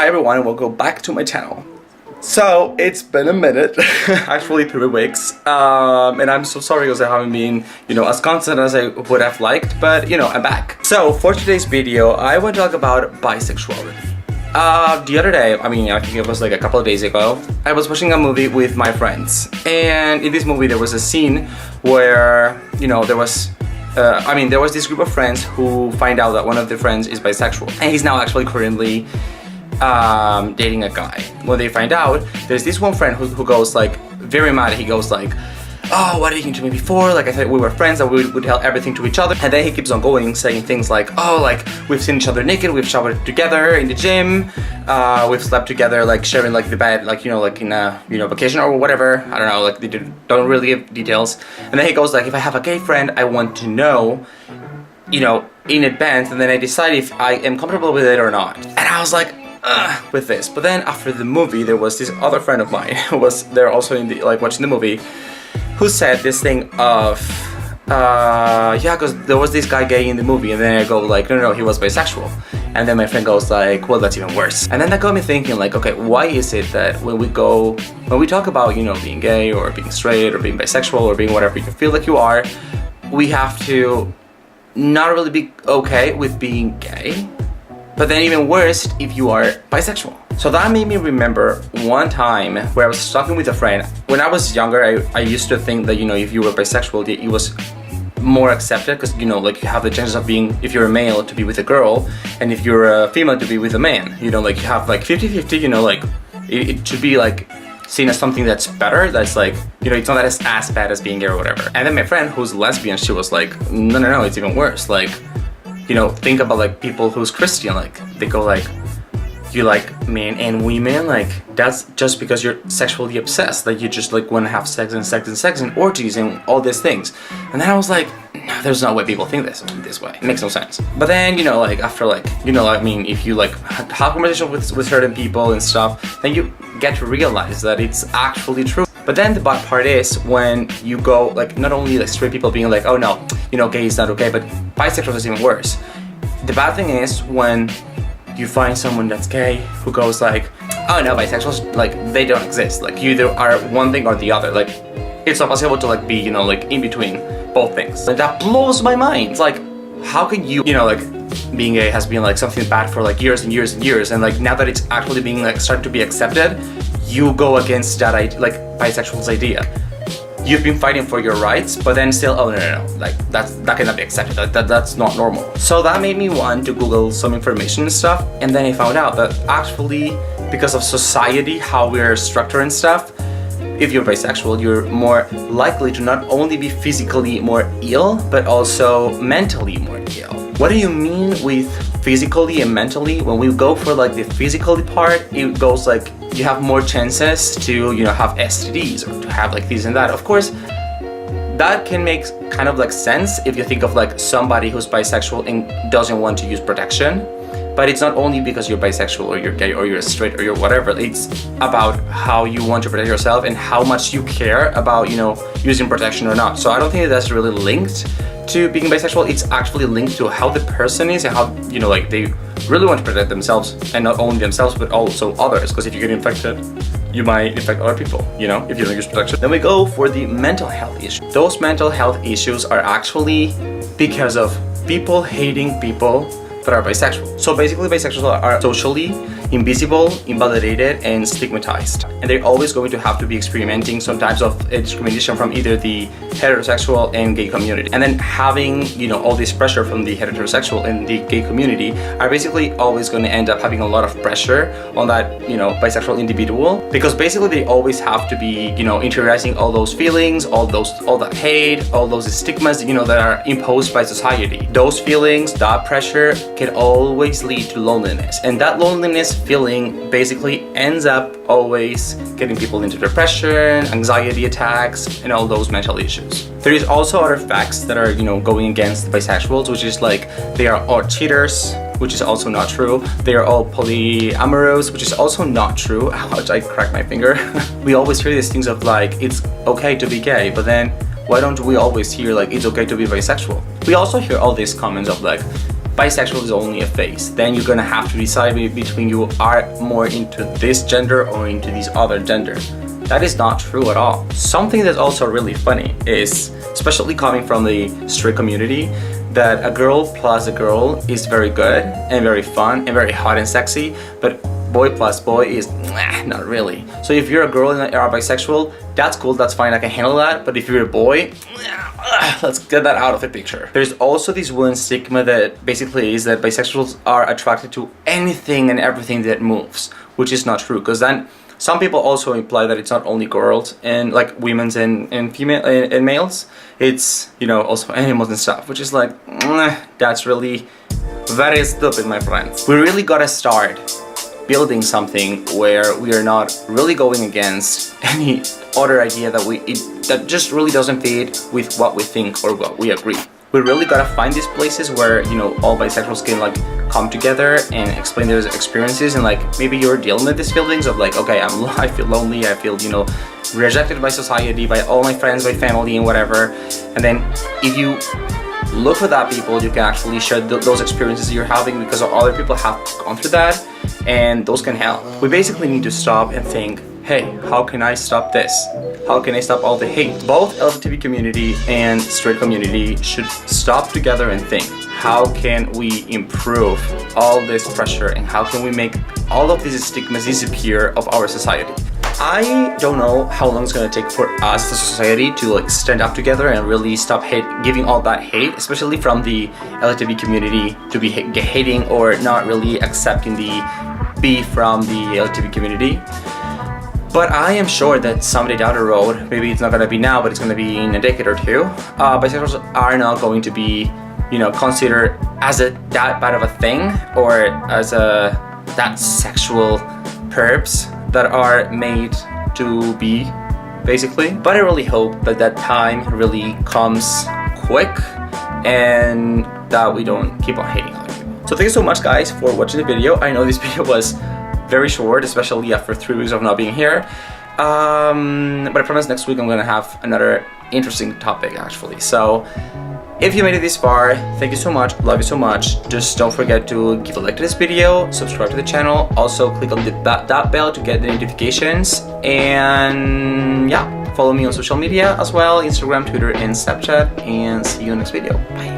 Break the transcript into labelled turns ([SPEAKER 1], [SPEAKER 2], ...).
[SPEAKER 1] Hi everyone and welcome back to my channel. So it's been a minute, actually 3 weeks, and I'm so sorry because I haven't been, as constant as I would have liked, but I'm back. So for today's video, I want to talk about bisexuality. The other day, I think it was like a couple of days ago, I was watching a movie with my friends, and in this movie there was a scene where, there was this group of friends who find out that one of their friends is bisexual, and he's now actually currently dating a guy. When they find out, there's this one friend who goes like very mad. He goes like, oh, what did you do to me before? Like I thought we were friends and we would tell everything to each other. And then he keeps on going, saying things like, oh, like we've seen each other naked, we've showered together in the gym, we've slept together, like sharing like the bed, like like in a vacation or whatever. I don't know, like they don't really give details. And then he goes like, if I have a gay friend, I want to know, in advance, and then I decide if I am comfortable with it or not. And I was like, with this. But then after the movie, there was this other friend of mine who was there also in the watching the movie, who said this thing of yeah, because there was this guy gay in the movie, and then I go like, no, he was bisexual. And then my friend goes like, well, that's even worse. And then that got me thinking like, okay, why is it that when we talk about being gay or being straight or being bisexual or being whatever you feel like you are, we have to not really be okay with being gay, but then even worse if you are bisexual. So that made me remember one time where I was talking with a friend. When I was younger, I used to think that if you were bisexual, it was more accepted because like you have the chances of being, if you're a male, to be with a girl, and if you're a female, to be with a man. Like you have like 50-50. Like it should be like seen as something that's better. That's like it's not as bad as being gay or whatever. And then my friend who's lesbian, she was like, no, it's even worse. Like think about like people who's Christian, like they go like, you like men and women, like that's just because you're sexually obsessed, like you just like want to have sex and orgies and all these things. And then I was like, no, there's no way people think this way. It makes no sense. But then like after like if you like have conversation with certain people and stuff, then you get to realize that it's actually true. But then the bad part is when you go like, not only like straight people being like, oh no, gay is not okay, but bisexual is even worse. The bad thing is when you find someone that's gay who goes like, oh no, bisexuals, like they don't exist. Like you either are one thing or the other. Like it's not possible to like be, like in between both things. And that blows my mind. It's like, how can you, like being gay has been like something bad for like years and years and years. And like now that it's actually being like starting to be accepted, you go against that, like bisexual's idea. You've been fighting for your rights, but then still, oh no, like that cannot be accepted. That's not normal. So that made me want to Google some information and stuff, and then I found out that actually, because of society, how we're structured and stuff, if you're bisexual, you're more likely to not only be physically more ill, but also mentally more ill. What do you mean with physically and mentally? When we go for like the physically part, it goes like you have more chances to have STDs or to have like this and that. Of course, that can make kind of like sense if you think of like somebody who's bisexual and doesn't want to use protection. But it's not only because you're bisexual or you're gay or you're straight or you're whatever. It's about how you want to protect yourself and how much you care about using protection or not. So I don't think that's really linked to being bisexual. It's actually linked to how the person is and how like they really want to protect themselves, and not only themselves but also others, because if you get infected you might infect other people, if you don't use protection. Then we go for the mental health issue. Those mental health issues are actually because of people hating people that are bisexual. So basically bisexuals are socially invisible, invalidated, and stigmatized. And they're always going to have to be experimenting some types of discrimination from either the heterosexual and gay community. And then having, all this pressure from the heterosexual and the gay community are basically always going to end up having a lot of pressure on that, bisexual individual, because basically they always have to be, interiorizing all those feelings, all that hate, all those stigmas, that are imposed by society. Those feelings, that pressure can always lead to loneliness. And that loneliness feeling basically ends up always getting people into depression, anxiety attacks, and all those mental issues. There is also other facts that are, going against bisexuals, which is like they are all cheaters, which is also not true. They are all polyamorous, which is also not true. Ouch, I cracked my finger. We always hear these things of like, it's okay to be gay, but then why don't we always hear like it's okay to be bisexual? We also hear all these comments of like, bisexual is only a phase. Then you're gonna have to decide between you are more into this gender or into this other gender. That is not true at all. Something that's also really funny is, especially coming from the straight community, that a girl plus a girl is very good and very fun and very hot and sexy, but boy plus boy is not really. So if you're a girl and are bisexual, that's cool, that's fine, I can handle that. But if you're a boy, let's get that out of the picture. There's also this one stigma that basically is that bisexuals are attracted to anything and everything that moves, which is not true, because then some people also imply that it's not only girls and like women's and female and males, it's, you know, also animals and stuff, which is like, that's really very stupid, my friends. We really gotta start building something where we are not really going against any other idea that just really doesn't fit with what we think or what we agree. We really gotta find these places where, you know, all bisexuals can like come together and explain their experiences, and like maybe you're dealing with these feelings of like, okay, I feel lonely, I feel, you know, rejected by society, by all my friends, by family and whatever. And then if you look for that people, you can actually share those experiences you're having, because other people have gone through that and those can help. We basically need to stop and think, hey, how can I stop this? How can I stop all the hate? Both LGBT community and straight community should stop together and think, how can we improve all this pressure and how can we make all of these stigmas disappear of our society? I don't know how long it's gonna take for us as a society to like stand up together and really stop giving all that hate, especially from the LGBT community, to be hating or not really accepting the beef from the LGBT community. But I am sure that someday down the road, maybe it's not gonna be now, but it's gonna be in a decade or two, bisexuals are not going to be, you know, considered as that bad of a thing, or as that sexual perps that are made to be, basically. But I really hope that that time really comes quick and that we don't keep on hating other people. So thank you so much, guys, for watching the video. I know this video was very short, especially after 3 weeks of not being here. But I promise next week I'm gonna have another interesting topic, actually. So if you made it this far, thank you so much, love you so much. Just don't forget to give a like to this video, subscribe to the channel, also click on that bell to get the notifications, and yeah, follow me on social media as well, Instagram, Twitter, and Snapchat, and see you in the next video. Bye.